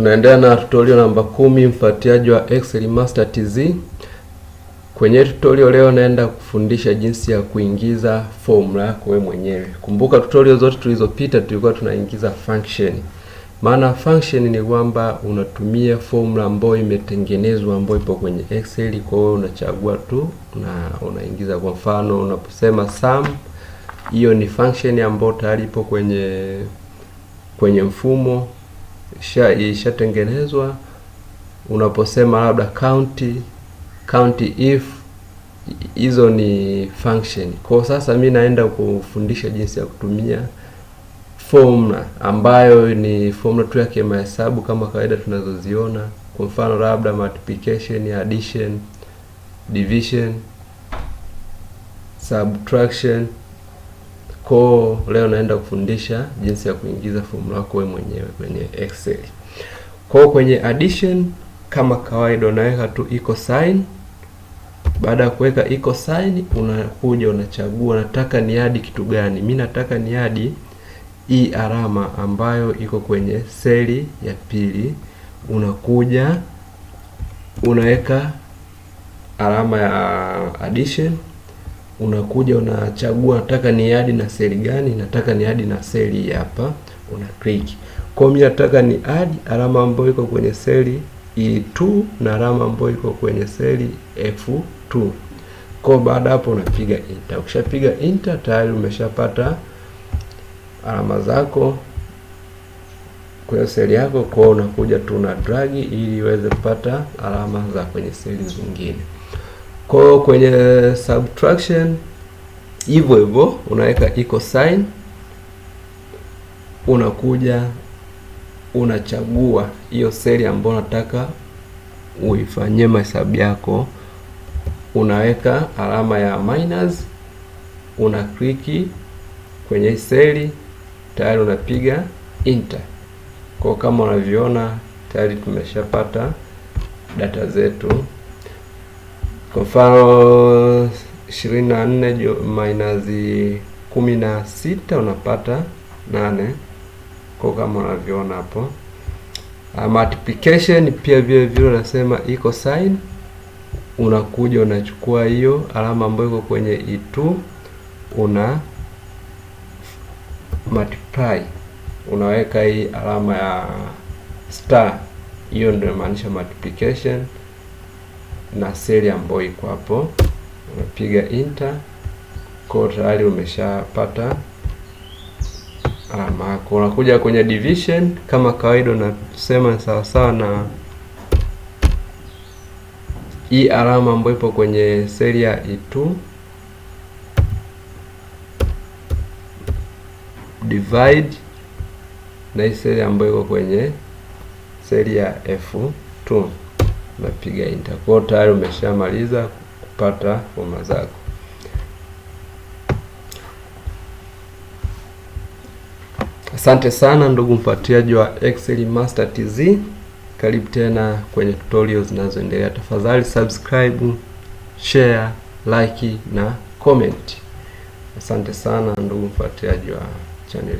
Tunaendelea na tutorial namba 10, mfuatiliaji wa Excel Master TZ. Kwenye tutorial leo naenda kufundisha jinsi ya kuingiza formula yako wewe mwenyewe. Kumbuka tutorial zote tulizopita tulikuwa tunaingiza function. Maana function ni kwamba unatumia formula ambayo imetengenezwa ambayo ipo kwenye Excel, kwa hiyo unachagua tu na unaingiza. Kwa mfano unaposema sum, hiyo ni function ambayo tayari ipo kwenye mfumo ishatengenezwa. Unaposema labda count if, hizo ni function. Kwa sasa mimi naenda kufundisha jinsi ya kutumia formula ambayo ni formula tu yake mahesabu kama kawaida tunazoziona. Kwa mfano labda multiplication, addition, division, subtraction. Kwa leo naenda kufundisha jinsi ya kuingiza formula yako wewe mwenyewe kwenye Excel. Kwa kwenye addition kama kawaida unaweka tu equal sign. Baada ya kuweka equal sign, unakuja unachagua nataka ni add kitu gani. Mimi nataka ni add hii alama ambayo iko kwenye seli ya pili. Unakuja unaweka alama ya addition. Unakuja unachagua nataka ni add na seli gani. Nataka ni add na seli hapa, una click. Kwa mimi nataka ni add alama ambayo iko kwenye seli E2 na alama ambayo iko kwenye seli F2. Kwa baada hapo unapiga enter. Ukishapiga enter tayari umeshapata alama zako kwenye seli yako. Kwa unakuja tu na drag ili uweze kupata alama za kwenye seli zingine. Kwa kwenye subtraction hivyo hivyo unaweka equal sign. Unakuja unachagua hiyo seli ambayo unataka uifanyie mahesabu yako. Unaweka alama ya minus, una click kwenye seli, tayari unapiga enter. Kwa kama unavyoona tayari tumeshapata data zetu. Kwa mfano 24 minus 16 unapata 8. Kwa kama unavyoona hapo. Multiplication pia vile vile unasema equal sign. Unakuja unachukua hiyo alama ambayo iko kwenye E2, una multiply. Unaweka hii alama ya star. Hiyo ndio maanisha multiplication na seli ambayo iko hapo. Unapiga enter. Kwa tayari umeshapata alama yako. Unakuja kwenye division kama kawaida unasema sawa sawa na hii alama ambayo ipo kwenye seli ya E2, divide na hii seli ambayo iko kwenye seli ya F2. Unapiga enter. Kwa tayari umeshamaliza kupata formula zako. Asante sana ndugu mfuatiliaji wa Excel Master TZ. Karibu tena kwenye tutorials zinazoendelea. Tafadhali subscribe, share, like na comment. Asante sana ndugu mfuatiliaji wa channel.